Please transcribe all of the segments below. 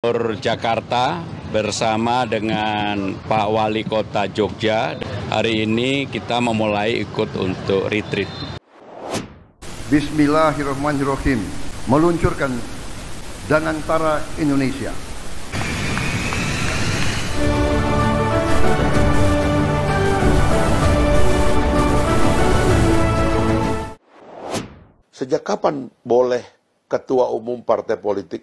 Gubernur Jakarta bersama dengan Pak Wali Kota Jogja. Hari ini kita memulai ikut untuk retreat. Bismillahirrahmanirrahim. Meluncurkan Danantara Indonesia. Sejak kapan boleh ketua umum partai politik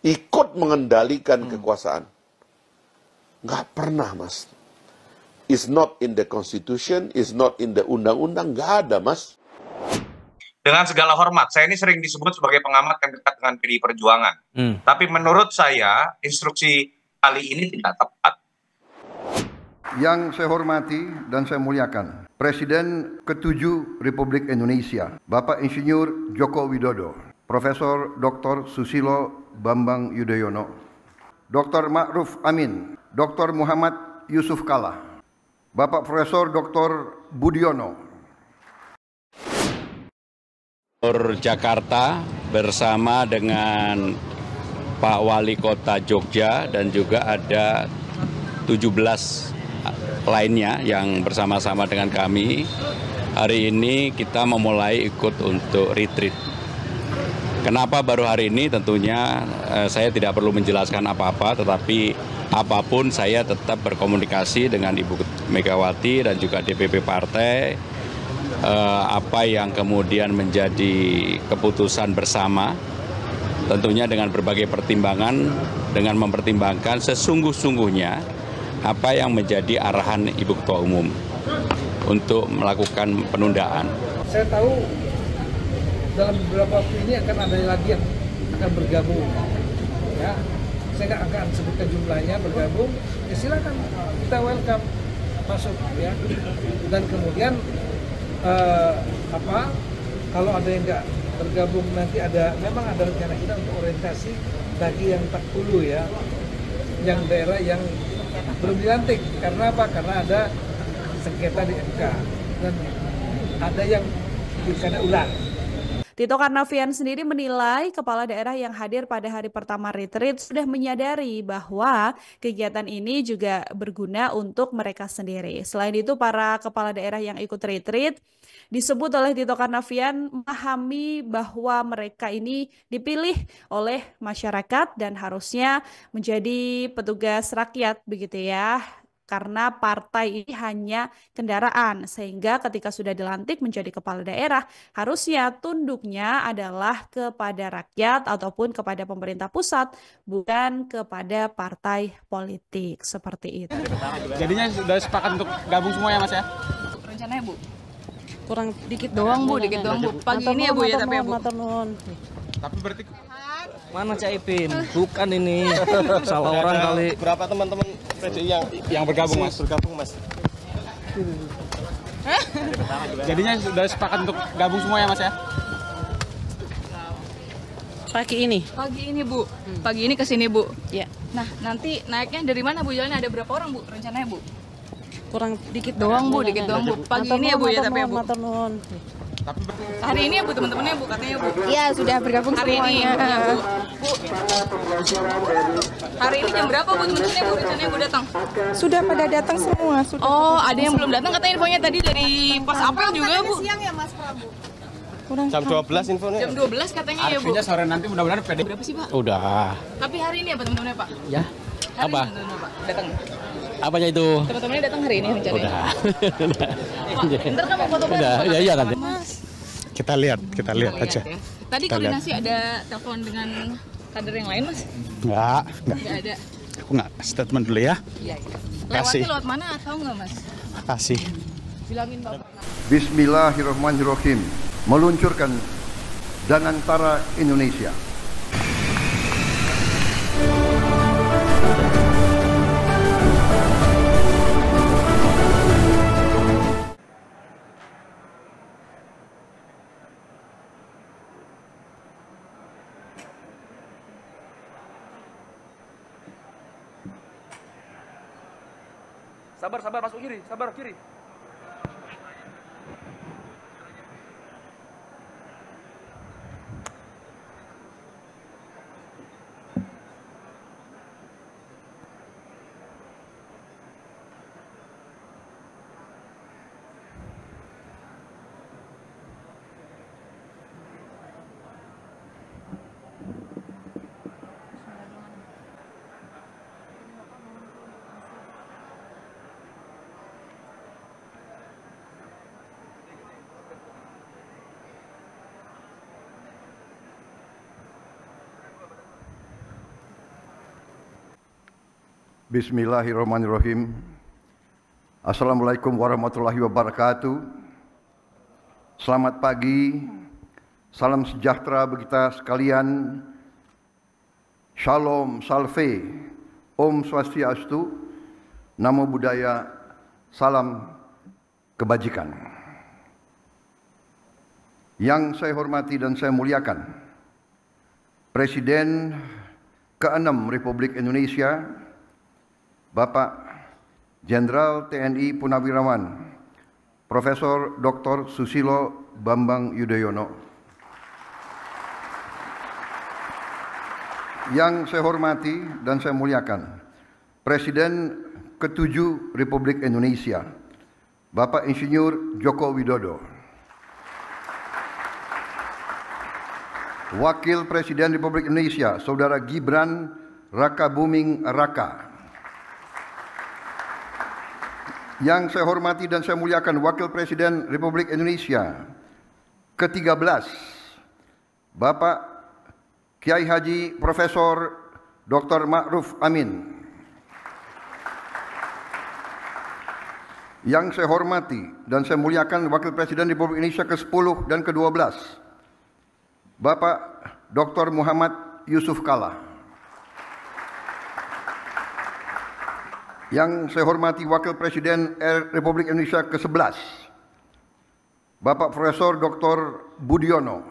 ikut mengendalikan kekuasaan? Nggak pernah, Mas. It's not in the constitution, it's not in the undang-undang, nggak ada, Mas. Dengan segala hormat, saya ini sering disebut sebagai pengamat yang dekat dengan PDI Perjuangan. Tapi menurut saya, instruksi kali ini tidak tepat. Yang saya hormati dan saya muliakan Presiden ke-7 Republik Indonesia, Bapak Insinyur Joko Widodo, Profesor Dr. Susilo Bambang Yudhoyono, Dr. Ma'ruf Amin, Dr. Muhammad Yusuf Kalla, Bapak Profesor Dr. Budiono. Gubernur Jakarta bersama dengan Pak Wali Kota Jogja dan juga ada 17 lainnya yang bersama-sama dengan kami. Hari ini kita memulai ikut untuk retreat. Kenapa baru hari ini? Tentunya saya tidak perlu menjelaskan apa-apa, tetapi apapun saya tetap berkomunikasi dengan Ibu Megawati dan juga DPP partai. Apa yang kemudian menjadi keputusan bersama, tentunya dengan berbagai pertimbangan, dengan mempertimbangkan sesungguh-sungguhnya apa yang menjadi arahan Ibu Ketua Umum untuk melakukan penundaan. Saya tahu dalam beberapa waktu ini akan ada lagi yang akan bergabung. Ya, saya nggak akan sebutkan jumlahnya bergabung. Ya silakan, kita welcome masuk ya. Dan kemudian kalau ada yang nggak bergabung nanti memang ada rencana kita untuk orientasi bagi yang tak dulu ya, yang daerah yang belum dilantik. Karena apa? Karena ada sengketa di MK dan ada yang pilkada ulang. Tito Karnavian sendiri menilai kepala daerah yang hadir pada hari pertama retreat sudah menyadari bahwa kegiatan ini juga berguna untuk mereka sendiri. Selain itu, para kepala daerah yang ikut retreat disebut oleh Tito Karnavian memahami bahwa mereka ini dipilih oleh masyarakat dan harusnya menjadi petugas rakyat begitu ya. Karena partai ini hanya kendaraan, sehingga ketika sudah dilantik menjadi kepala daerah, harusnya tunduknya adalah kepada rakyat ataupun kepada pemerintah pusat, bukan kepada partai politik, seperti itu. Jadinya sudah sepakat untuk gabung semua ya Mas ya? Rencananya Bu? Kurang dikit doang Bu, dikit doang Bu. Pagi ini ya Bu ya tapi ya Bu. Tapi berarti mana Cak Ipin? Bukan ini. Salah orang kali. Berapa teman-teman PDI yang bergabung Mas? Bergabung Mas. Jadinya sudah sepakat untuk gabung semua ya Mas ya? Pagi ini? Pagi ini Bu. Pagi ini kesini Bu. Ya. Nah nanti naiknya dari mana Bu? Jalannya ada berapa orang Bu rencananya Bu? Kurang dikit doang Bu, dikit doang Bu. Pagi ini ya Bu ya tapi ya Bu. Tapi hari ini ya Bu teman-temannya Bu katanya Bu. Iya sudah bergabung hari semuanya. Ini ya Bu. Bu. Hari ini jam berapa Bu teman-temannya Bu rencananya Bu datang? Sudah pada datang semua. Sudah oh ada yang belum datang katanya infonya tadi dari pos apel juga Bu. Siang ya Mas Prabu. jam 12 infonya. Jam 12 katanya ya Bu. Artinya sore nanti mudah-mudahan PDI. Berapa sih Pak? Udah. Tapi hari ini apa teman-temannya Pak? Ya. Hari Apa? ini teman-temannya Pak datang. Apanya itu? Teman-temannya datang hari ini rencananya. Udah. Pak, ntar kan mau foto bareng. Udah, iya nanti. Mas. Kita lihat aja. Ya. Tadi koordinasi ada telepon dengan kader yang lain Mas? Enggak ada. Aku nggak statement dulu ya. Iya. Kasih. Lewat mana atau enggak Mas? Kasih. Bilangin Bapak. Bismillahirrahmanirrahim. Meluncurkan Danantara Indonesia. Sabar masuk kiri, sabar kiri. Bismillahirrahmanirrahim. Assalamualaikum warahmatullahi wabarakatuh. Selamat pagi, salam sejahtera bagi kita sekalian. Shalom, salve, Om Swastiastu, Namo Buddhaya, salam kebajikan. Yang saya hormati dan saya muliakan, Presiden ke-6 Republik Indonesia, Bapak Jenderal TNI Purnawirawan Profesor Dr. Susilo Bambang Yudhoyono. Yang saya hormati dan saya muliakan, Presiden ke-7 Republik Indonesia, Bapak Insinyur Joko Widodo. Wakil Presiden Republik Indonesia, Saudara Gibran Rakabuming Raka. Yang saya hormati dan saya muliakan, Wakil Presiden Republik Indonesia ke-13, Bapak Kiai Haji Profesor Dr. Ma'ruf Amin. Yang saya hormati dan saya muliakan, Wakil Presiden Republik Indonesia ke-10 dan ke-12, Bapak Dr. Muhammad Yusuf Kalla. Yang saya hormati, Wakil Presiden Republik Indonesia ke-11, Bapak Profesor Dr. Budiono.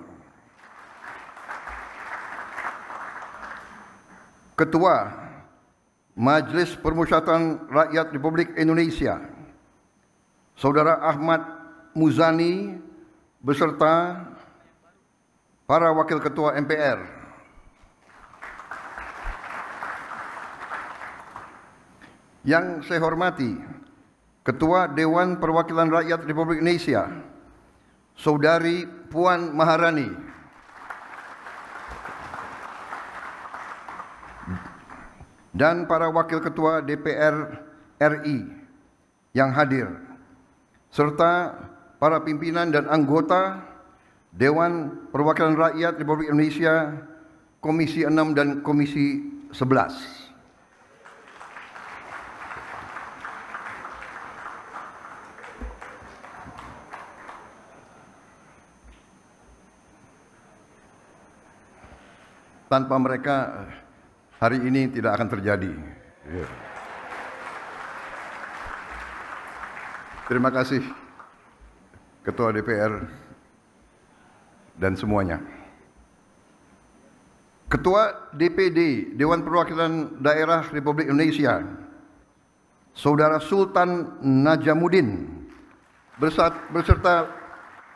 Ketua Majelis Permusyawaratan Rakyat Republik Indonesia, Saudara Ahmad Muzani beserta para Wakil Ketua MPR. Yang saya hormati, Ketua Dewan Perwakilan Rakyat Republik Indonesia, Saudari Puan Maharani. Dan para Wakil Ketua DPR RI yang hadir, serta para pimpinan dan anggota Dewan Perwakilan Rakyat Republik Indonesia Komisi 6 dan Komisi 11. Tanpa mereka hari ini tidak akan terjadi. Terima kasih Ketua DPR dan semuanya. Ketua DPD Dewan Perwakilan Daerah Republik Indonesia, Saudara Sultan Najamuddin beserta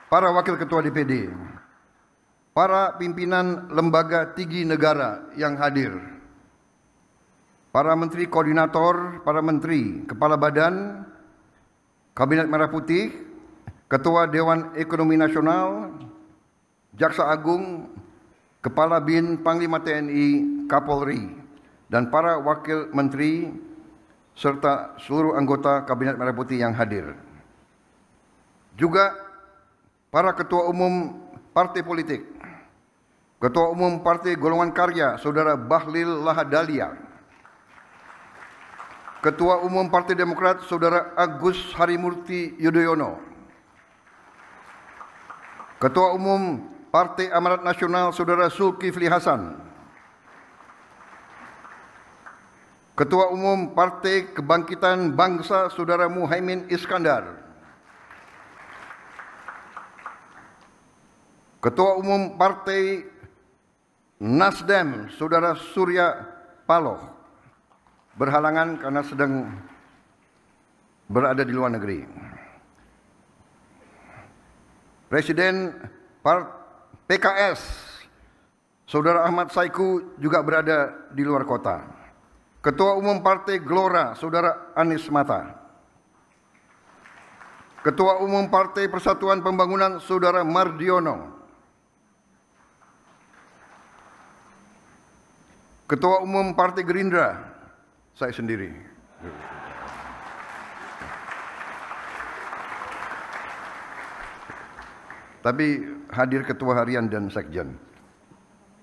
para Wakil Ketua DPD, para pimpinan lembaga tinggi negara yang hadir, para menteri koordinator, para menteri, kepala badan, Kabinet Merah Putih, Ketua Dewan Ekonomi Nasional, Jaksa Agung, Kepala BIN, Panglima TNI, Kapolri, dan para wakil menteri serta seluruh anggota Kabinet Merah Putih yang hadir. Juga para ketua umum partai politik, Ketua Umum Partai Golongan Karya, Saudara Bahlil Lahadalia, Ketua Umum Partai Demokrat, Saudara Agus Harimurti Yudhoyono, Ketua Umum Partai Amanat Nasional, Saudara Zulkifli Hasan, Ketua Umum Partai Kebangkitan Bangsa, Saudara Muhaimin Iskandar, Ketua Umum Partai Nasdem, Saudara Surya Paloh, berhalangan karena sedang berada di luar negeri. Presiden PKS, Saudara Ahmad Saiku, juga berada di luar kota. Ketua Umum Partai Gelora, Saudara Anies Mata. Ketua Umum Partai Persatuan Pembangunan, Saudara Mardiono. Ketua Umum Partai Gerindra, saya sendiri. Tapi hadir Ketua Harian dan Sekjen.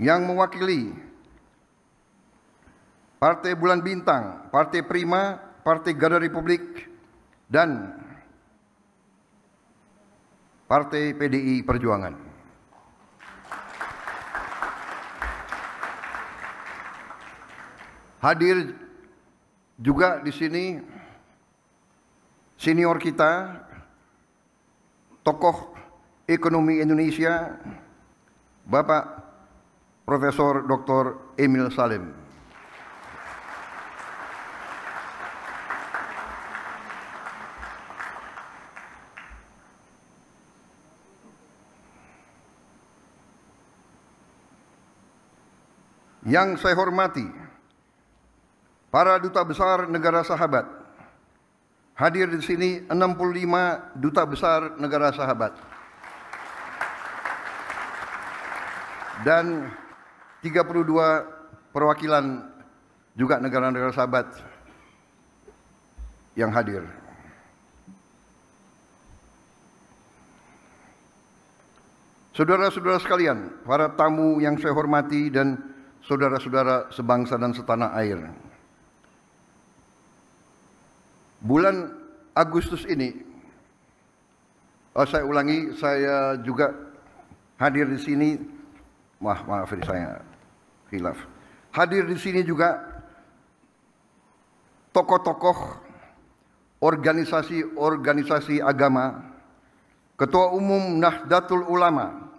Yang mewakili Partai Bulan Bintang, Partai Prima, Partai Garda Republik, dan Partai PDI Perjuangan. Hadir juga di sini senior kita, tokoh ekonomi Indonesia, Bapak Profesor Dr. Emil Salim. Yang saya hormati, para duta besar negara sahabat. Hadir di sini 65 duta besar negara sahabat. Dan 32 perwakilan juga negara-negara sahabat yang hadir. Saudara-saudara sekalian, para tamu yang saya hormati dan saudara-saudara sebangsa dan setanah air. Bulan Agustus ini, saya ulangi, saya juga hadir di sini. Maaf ini saya khilaf. Hadir di sini juga tokoh-tokoh organisasi agama, Ketua Umum Nahdlatul Ulama,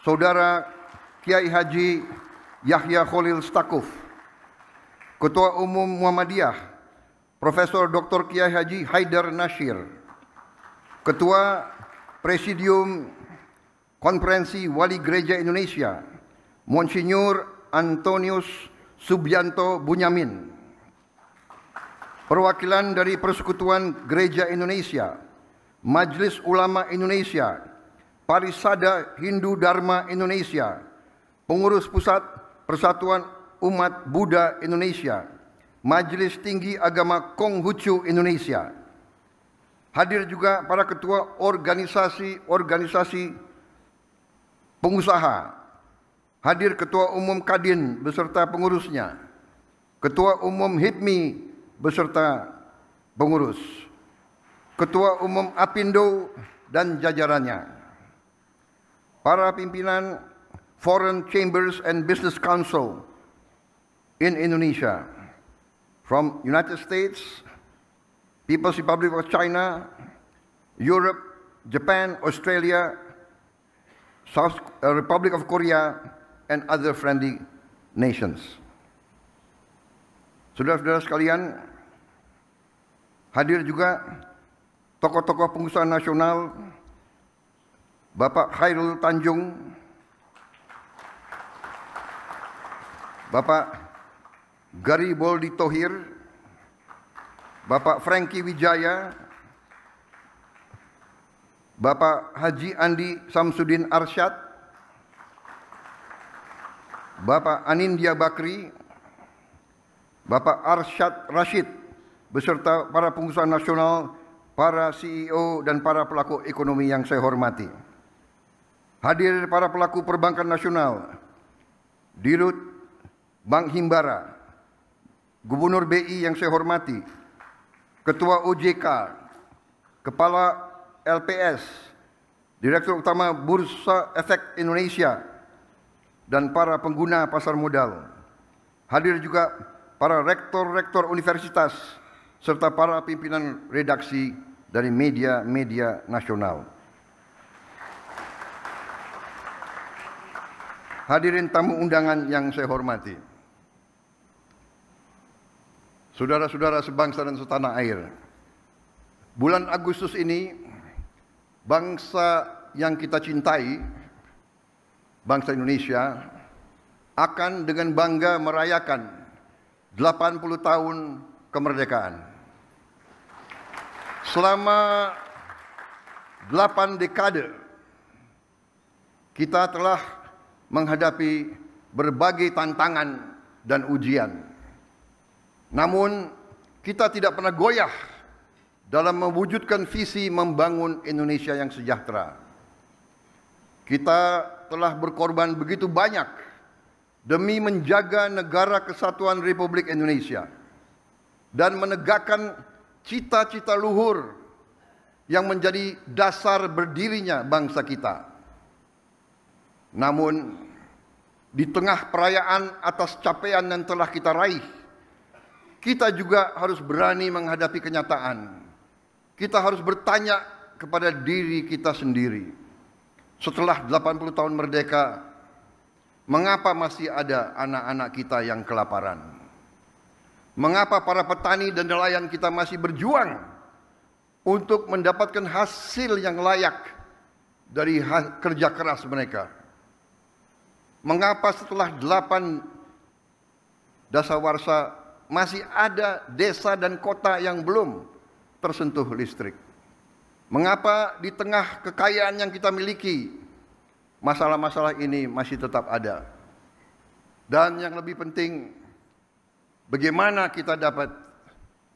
Saudara Kiai Haji Yahya Khalil Stakuf, Ketua Umum Muhammadiyah, Profesor Dr. Kiai Haji Haidar Nasir, Ketua Presidium Konferensi Wali Gereja Indonesia, Monsinyur Antonius Subianto Bunyamin, perwakilan dari Persekutuan Gereja Indonesia, Majelis Ulama Indonesia, Parisada Hindu Dharma Indonesia, Pengurus Pusat Persatuan Umat Buddha Indonesia, Majelis Tinggi Agama Konghucu Indonesia. Hadir juga para ketua organisasi pengusaha. Hadir Ketua Umum Kadin beserta pengurusnya, Ketua Umum HIPMI beserta pengurus, Ketua Umum Apindo dan jajarannya, para pimpinan Foreign Chambers and Business Council in Indonesia, from United States, People's Republic of China, Europe, Japan, Australia, Republic of Korea, and other friendly nations. Saudara-saudara sekalian, hadir juga tokoh-tokoh pengusaha nasional, Bapak Khairul Tanjung, Bapak Gariboldi Thohir, Bapak Franky Wijaya, Bapak Haji Andi Samsudin Arsyad, Bapak Anindya Bakri, Bapak Arsyad Rashid, beserta para pengusaha nasional, para CEO dan para pelaku ekonomi yang saya hormati. Hadir para pelaku perbankan nasional, Dirut Bank Himbara, Gubernur BI yang saya hormati, Ketua OJK, Kepala LPS, Direktur Utama Bursa Efek Indonesia, dan para pengguna pasar modal. Hadir juga para rektor-rektor universitas, serta para pimpinan redaksi dari media-media nasional. Hadirin tamu undangan yang saya hormati, saudara-saudara sebangsa dan setanah air, bulan Agustus ini, bangsa yang kita cintai, bangsa Indonesia, akan dengan bangga merayakan 80 tahun kemerdekaan. Selama 8 dekade, kita telah menghadapi berbagai tantangan dan ujian. Namun, kita tidak pernah goyah dalam mewujudkan visi membangun Indonesia yang sejahtera. Kita telah berkorban begitu banyak demi menjaga negara kesatuan Republik Indonesia dan menegakkan cita-cita luhur yang menjadi dasar berdirinya bangsa kita. Namun, di tengah perayaan atas capaian yang telah kita raih, kita juga harus berani menghadapi kenyataan. Kita harus bertanya kepada diri kita sendiri. Setelah 80 tahun merdeka, mengapa masih ada anak-anak kita yang kelaparan? Mengapa para petani dan nelayan kita masih berjuang untuk mendapatkan hasil yang layak dari kerja keras mereka? Mengapa setelah 8 dasawarsa masih ada desa dan kota yang belum tersentuh listrik? Mengapa di tengah kekayaan yang kita miliki, masalah-masalah ini masih tetap ada? Dan yang lebih penting, bagaimana kita dapat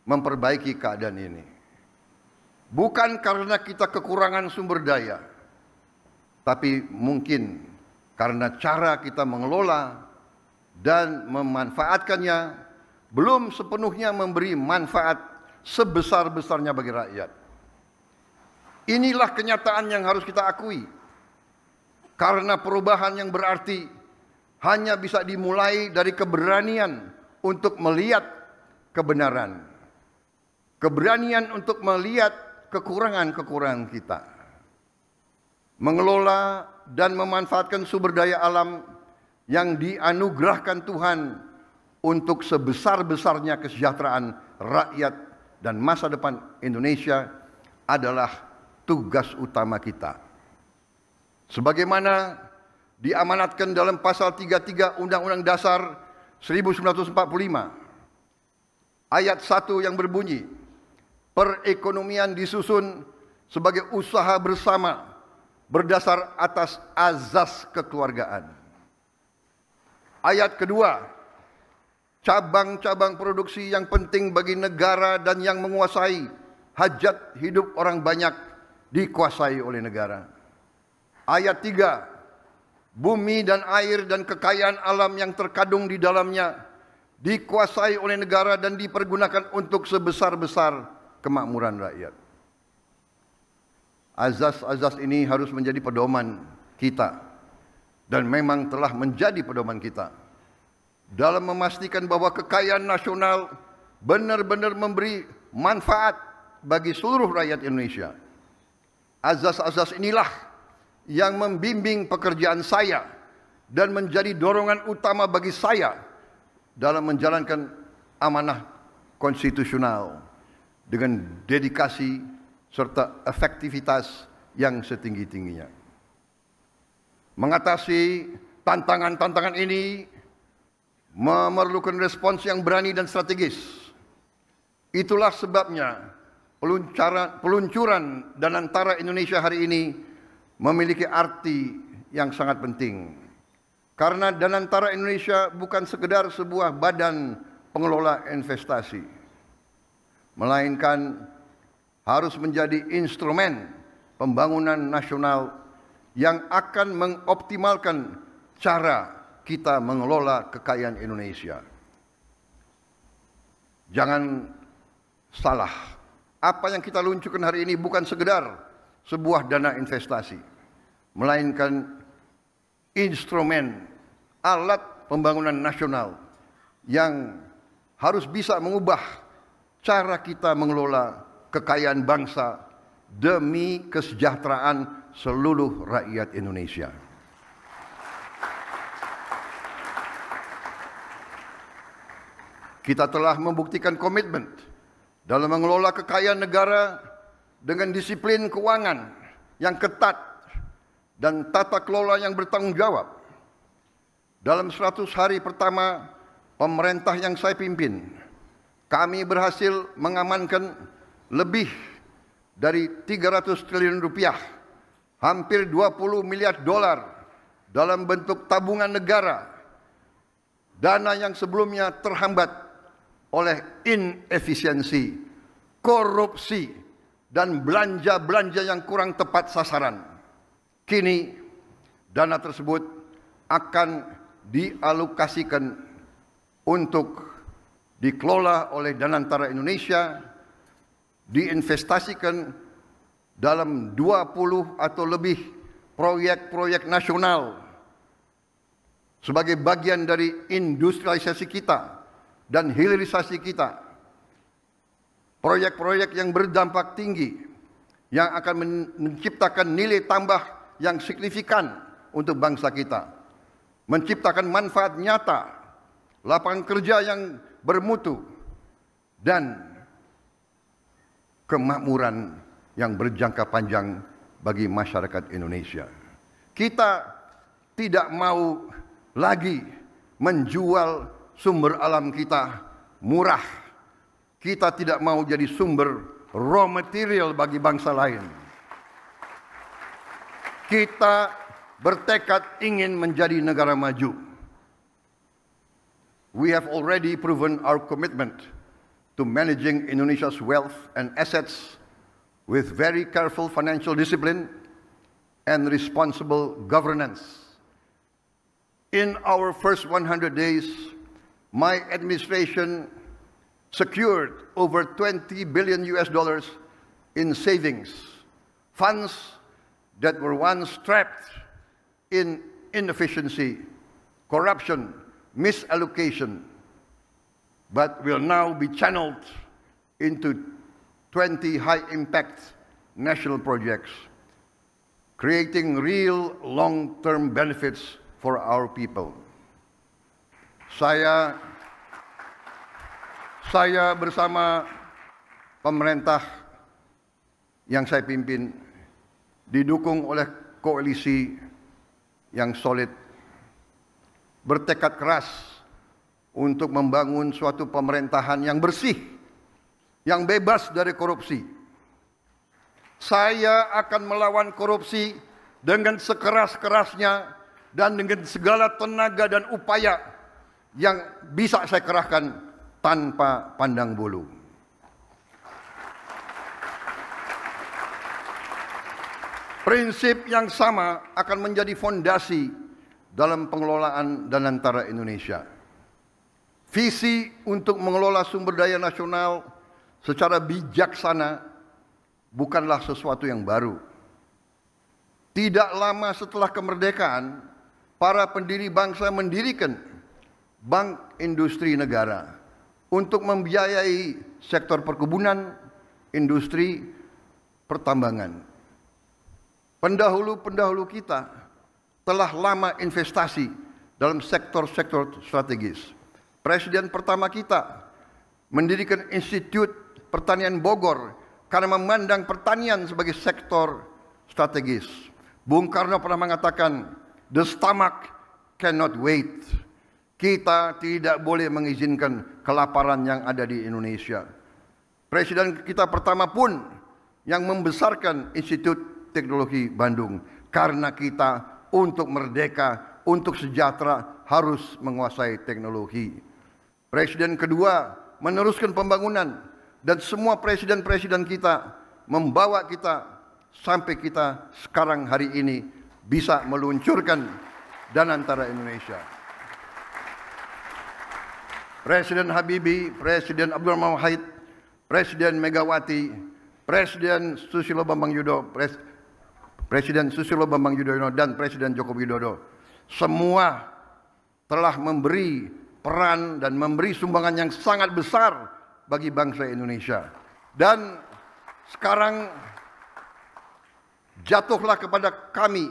memperbaiki keadaan ini? Bukan karena kita kekurangan sumber daya, tapi mungkin karena cara kita mengelola dan memanfaatkannya belum sepenuhnya memberi manfaat sebesar-besarnya bagi rakyat. Inilah kenyataan yang harus kita akui. Karena perubahan yang berarti hanya bisa dimulai dari keberanian untuk melihat kebenaran. Keberanian untuk melihat kekurangan-kekurangan kita. Mengelola dan memanfaatkan sumber daya alam yang dianugerahkan Tuhan untuk sebesar-besarnya kesejahteraan rakyat dan masa depan Indonesia adalah tugas utama kita. Sebagaimana diamanatkan dalam pasal 33 Undang-Undang Dasar 1945 ayat 1 yang berbunyi, perekonomian disusun sebagai usaha bersama berdasar atas azas kekeluargaan. Ayat kedua, cabang-cabang produksi yang penting bagi negara dan yang menguasai hajat hidup orang banyak dikuasai oleh negara. Ayat 3, bumi dan air dan kekayaan alam yang terkandung di dalamnya dikuasai oleh negara dan dipergunakan untuk sebesar-besar kemakmuran rakyat. Azas-azas ini harus menjadi pedoman kita dan memang telah menjadi pedoman kita dalam memastikan bahwa kekayaan nasional benar-benar memberi manfaat bagi seluruh rakyat Indonesia. Azas-azas inilah yang membimbing pekerjaan saya dan menjadi dorongan utama bagi saya dalam menjalankan amanah konstitusional dengan dedikasi serta efektivitas yang setinggi-tingginya. Mengatasi tantangan-tantangan ini memerlukan respons yang berani dan strategis. Itulah sebabnya peluncuran Danantara Indonesia hari ini memiliki arti yang sangat penting. Karena Danantara Indonesia bukan sekedar sebuah badan pengelola investasi, melainkan harus menjadi instrumen pembangunan nasional yang akan mengoptimalkan cara kita mengelola kekayaan Indonesia. Jangan salah. Apa yang kita luncurkan hari ini bukan sekedar sebuah dana investasi, melainkan instrumen alat pembangunan nasional yang harus bisa mengubah cara kita mengelola kekayaan bangsa demi kesejahteraan seluruh rakyat Indonesia. Kita telah membuktikan komitmen dalam mengelola kekayaan negara dengan disiplin keuangan yang ketat dan tata kelola yang bertanggung jawab. Dalam 100 hari pertama pemerintah yang saya pimpin, kami berhasil mengamankan lebih dari 300 triliun rupiah, hampir 20 miliar dolar dalam bentuk tabungan negara, dana yang sebelumnya terhambat oleh inefisiensi, korupsi, dan belanja-belanja yang kurang tepat sasaran. Kini dana tersebut akan dialokasikan untuk dikelola oleh Danantara Indonesia, diinvestasikan dalam 20 atau lebih proyek-proyek nasional sebagai bagian dari industrialisasi kita dan hilirisasi kita. Proyek-proyek yang berdampak tinggi, yang akan menciptakan nilai tambah yang signifikan untuk bangsa kita, menciptakan manfaat nyata, lapangan kerja yang bermutu, dan kemakmuran yang berjangka panjang bagi masyarakat Indonesia. Kita tidak mau lagi menjual sumber alam kita murah. Kita tidak mau jadi sumber raw material bagi bangsa lain. Kita bertekad ingin menjadi negara maju. We have already proven our commitment to managing Indonesia's wealth and assets with very careful financial discipline and responsible governance. In our first 100 days, my administration secured over $20 billion in savings, funds that were once trapped in inefficiency, corruption, misallocation, but will now be channeled into 20 high-impact national projects, creating real long-term benefits for our people. Saya bersama pemerintah yang saya pimpin didukung oleh koalisi yang solid, bertekad keras untuk membangun suatu pemerintahan yang bersih, yang bebas dari korupsi. Saya akan melawan korupsi dengan sekeras-kerasnya dan dengan segala tenaga dan upaya yang bisa saya kerahkan tanpa pandang bulu. Prinsip yang sama akan menjadi fondasi dalam pengelolaan Danantara Indonesia. Visi untuk mengelola sumber daya nasional secara bijaksana bukanlah sesuatu yang baru. Tidak lama setelah kemerdekaan, para pendiri bangsa mendirikan Bank Industri Negara untuk membiayai sektor perkebunan, industri, pertambangan. Pendahulu-pendahulu kita telah lama investasi dalam sektor-sektor strategis. Presiden pertama kita mendirikan Institut Pertanian Bogor karena memandang pertanian sebagai sektor strategis. Bung Karno pernah mengatakan, "The stomach cannot wait." Kita tidak boleh mengizinkan kelaparan yang ada di Indonesia. Presiden kita pertama pun yang membesarkan Institut Teknologi Bandung karena kita untuk merdeka, untuk sejahtera harus menguasai teknologi. Presiden kedua meneruskan pembangunan dan semua presiden-presiden kita membawa kita sampai kita sekarang hari ini bisa meluncurkan Danantara Indonesia. Presiden Habibie, Presiden Abdurrahman Wahid, Presiden Megawati, Presiden Susilo Bambang Yudhoyono, Presiden Susilo Bambang Yudhoyono dan Presiden Joko Widodo semua telah memberi peran dan memberi sumbangan yang sangat besar bagi bangsa Indonesia. Dan sekarang jatuhlah kepada kami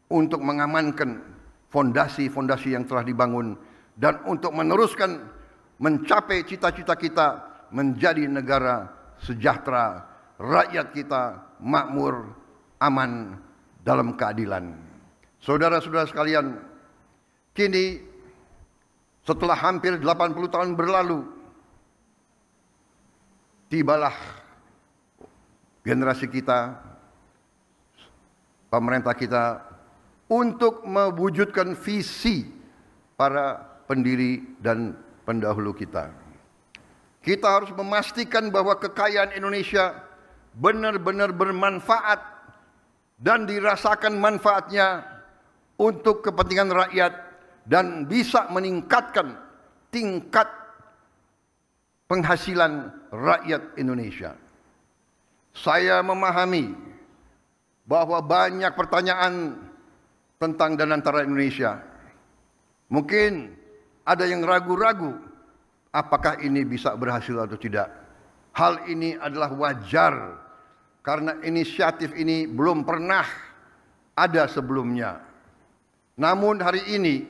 untuk mengamankan fondasi-fondasi yang telah dibangun dan untuk meneruskan mencapai cita-cita kita menjadi negara sejahtera, rakyat kita makmur, aman, dalam keadilan. Saudara-saudara sekalian, kini setelah hampir 80 tahun berlalu, tibalah generasi kita, pemerintah kita, untuk mewujudkan visi para pendiri dan pendahulu kita. Kita harus memastikan bahwa kekayaan Indonesia benar-benar bermanfaat dan dirasakan manfaatnya untuk kepentingan rakyat dan bisa meningkatkan tingkat penghasilan rakyat Indonesia. Saya memahami bahwa banyak pertanyaan tentang Danantara Indonesia. Mungkin ada yang ragu-ragu apakah ini bisa berhasil atau tidak. Hal ini adalah wajar karena inisiatif ini belum pernah ada sebelumnya. Namun hari ini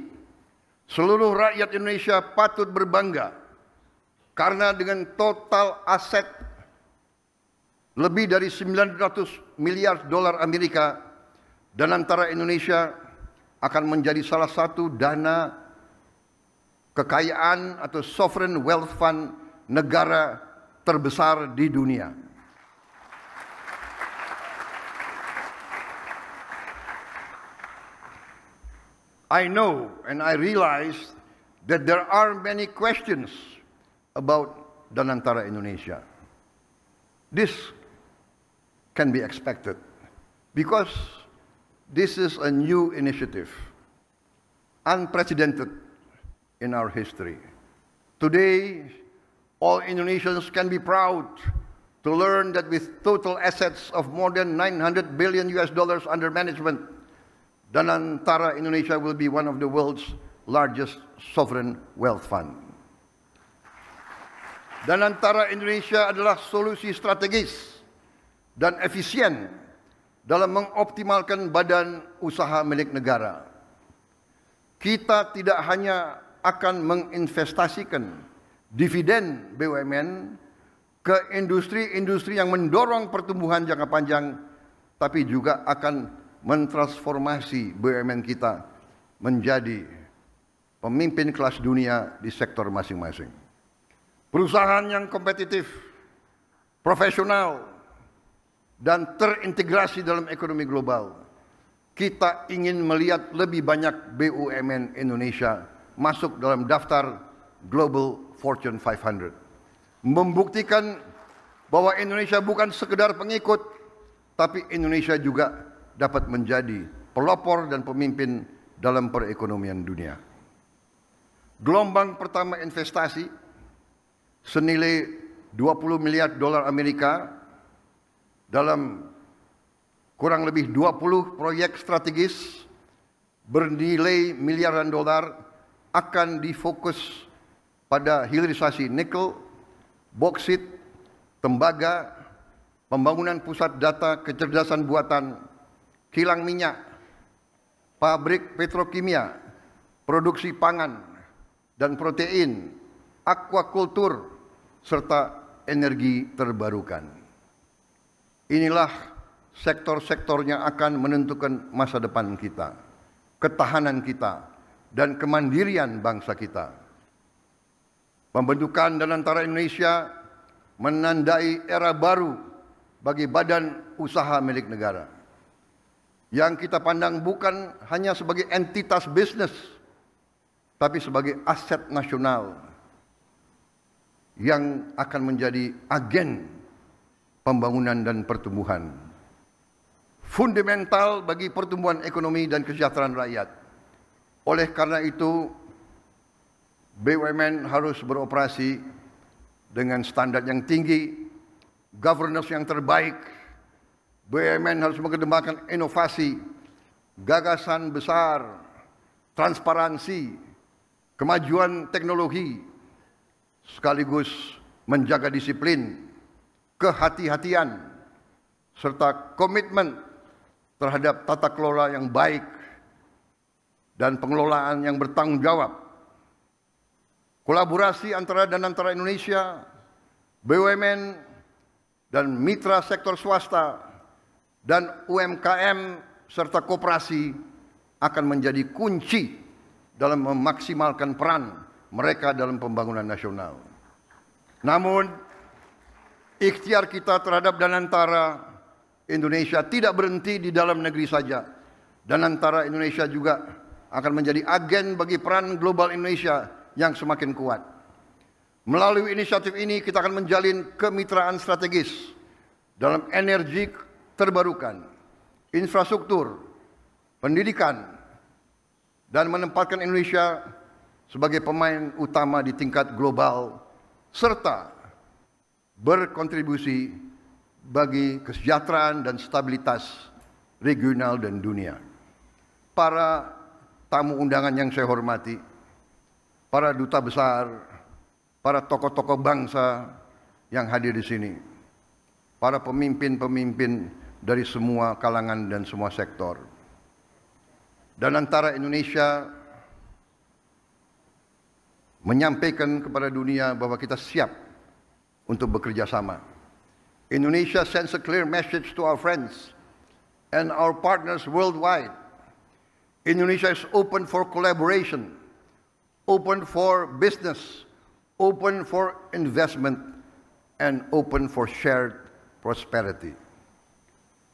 seluruh rakyat Indonesia patut berbangga karena dengan total aset lebih dari 900 miliar dolar Amerika, Danantara Indonesia akan menjadi salah satu dana kekayaan atau sovereign wealth fund negara terbesar di dunia. I know and I realize that there are many questions about Danantara Indonesia. This can be expected because this is a new initiative, unprecedented in our history. Today, all Indonesians can be proud to learn that with total assets of more than $900 billion under management, Danantara Indonesia will be one of the world's largest sovereign wealth fund. Danantara Indonesia adalah solusi strategis dan efisien dalam mengoptimalkan badan usaha milik negara. Kita tidak hanya akan menginvestasikan dividen BUMN ke industri-industri yang mendorong pertumbuhan jangka panjang, tapi juga akan mentransformasi BUMN kita menjadi pemimpin kelas dunia di sektor masing-masing. Perusahaan yang kompetitif, profesional, dan terintegrasi dalam ekonomi global. Kita ingin melihat lebih banyak BUMN Indonesia masuk dalam daftar Global Fortune 500. Membuktikan bahwa Indonesia bukan sekedar pengikut, tapi Indonesia juga dapat menjadi pelopor dan pemimpin dalam perekonomian dunia. Gelombang pertama investasi senilai 20 miliar dolar Amerika dalam kurang lebih 20 proyek strategis bernilai miliaran dolar akan difokus pada hilirisasi nikel, boksit, tembaga, pembangunan pusat data kecerdasan buatan, kilang minyak, pabrik petrokimia, produksi pangan dan protein, aquakultur, serta energi terbarukan. Inilah sektor-sektor yang akan menentukan masa depan kita, ketahanan kita, dan kemandirian bangsa kita. Pembentukan Danantara Indonesia menandai era baru bagi badan usaha milik negara, yang kita pandang bukan hanya sebagai entitas bisnis, tapi sebagai aset nasional yang akan menjadi agen pembangunan dan pertumbuhan. Fundamental bagi pertumbuhan ekonomi dan kesejahteraan rakyat. Oleh karena itu, BUMN harus beroperasi dengan standar yang tinggi, governance yang terbaik. BUMN harus mengedepankan inovasi, gagasan besar, transparansi, kemajuan teknologi, sekaligus menjaga disiplin, kehati-hatian, serta komitmen terhadap tata kelola yang baik dan pengelolaan yang bertanggung jawab. Kolaborasi antara Danantara Indonesia, BUMN, dan mitra sektor swasta, dan UMKM serta koperasi akan menjadi kunci dalam memaksimalkan peran mereka dalam pembangunan nasional. Namun, ikhtiar kita terhadap Danantara Indonesia tidak berhenti di dalam negeri saja. Danantara Indonesia juga akan menjadi agen bagi peran global Indonesia yang semakin kuat. Melalui inisiatif ini kita akan menjalin kemitraan strategis dalam energi terbarukan, infrastruktur, pendidikan, dan menempatkan Indonesia sebagai pemain utama di tingkat global serta berkontribusi bagi kesejahteraan dan stabilitas regional dan dunia. Para tamu undangan yang saya hormati, para duta besar, para tokoh-tokoh bangsa yang hadir di sini, para pemimpin-pemimpin dari semua kalangan dan semua sektor. Dan antara Indonesia menyampaikan kepada dunia bahwa kita siap untuk bekerja sama. Indonesia sends a clear message to our friends and our partners worldwide. Indonesia is open for collaboration, open for business, open for investment, and open for shared prosperity.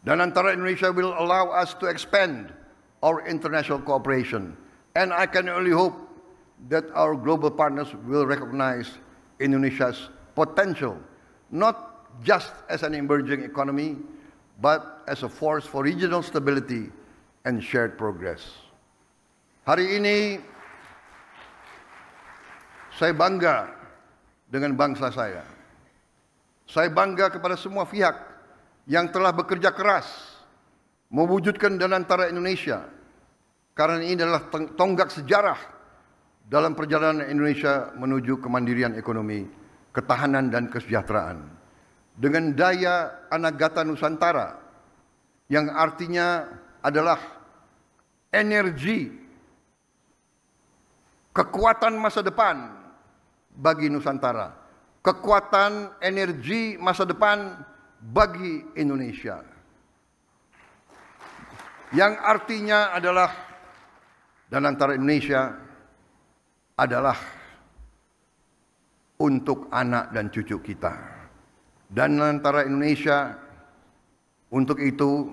Dan antara Indonesia will allow us to expand our international cooperation. And I can only hope that our global partners will recognize Indonesia's potential, not just as an emerging economy, but as a force for regional stability and shared progress. Hari ini, saya bangga dengan bangsa saya. Saya bangga kepada semua pihak yang telah bekerja keras mewujudkan Danantara Indonesia, karena ini adalah tonggak sejarah dalam perjalanan Indonesia menuju kemandirian ekonomi, ketahanan dan kesejahteraan. Dengan daya Anagata Nusantara yang artinya adalah energi, kekuatan masa depan bagi Nusantara, kekuatan energi masa depan bagi Indonesia. Yang artinya adalah Danantara Indonesia adalah untuk anak dan cucu kita. Dan antara Indonesia untuk itu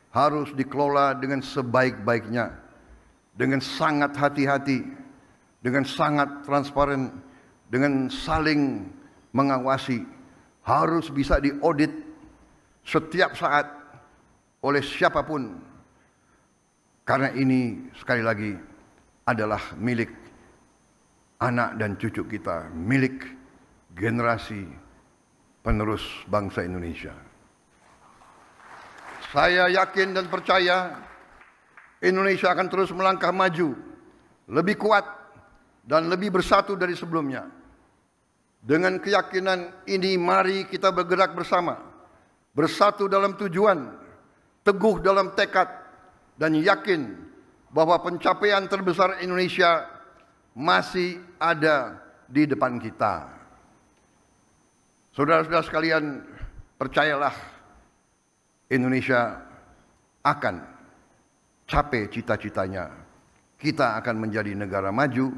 harus dikelola dengan sebaik-baiknya, dengan sangat hati-hati, dengan sangat transparan, dengan saling mengawasi, harus bisa diaudit setiap saat oleh siapapun, karena ini sekali lagi adalah milik anak dan cucu kita, milik generasi penerus bangsa Indonesia. Saya yakin dan percaya Indonesia akan terus melangkah maju, lebih kuat dan lebih bersatu dari sebelumnya. Dengan keyakinan ini, mari kita bergerak bersama, bersatu dalam tujuan, teguh dalam tekad, dan yakin bahwa pencapaian terbesar Indonesia masih ada di depan kita. Saudara-saudara sekalian, percayalah, Indonesia akan capai cita-citanya. Kita akan menjadi negara maju,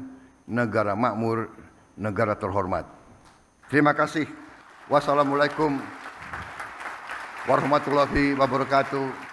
negara makmur, negara terhormat. Terima kasih. Wassalamualaikum warahmatullahi wabarakatuh.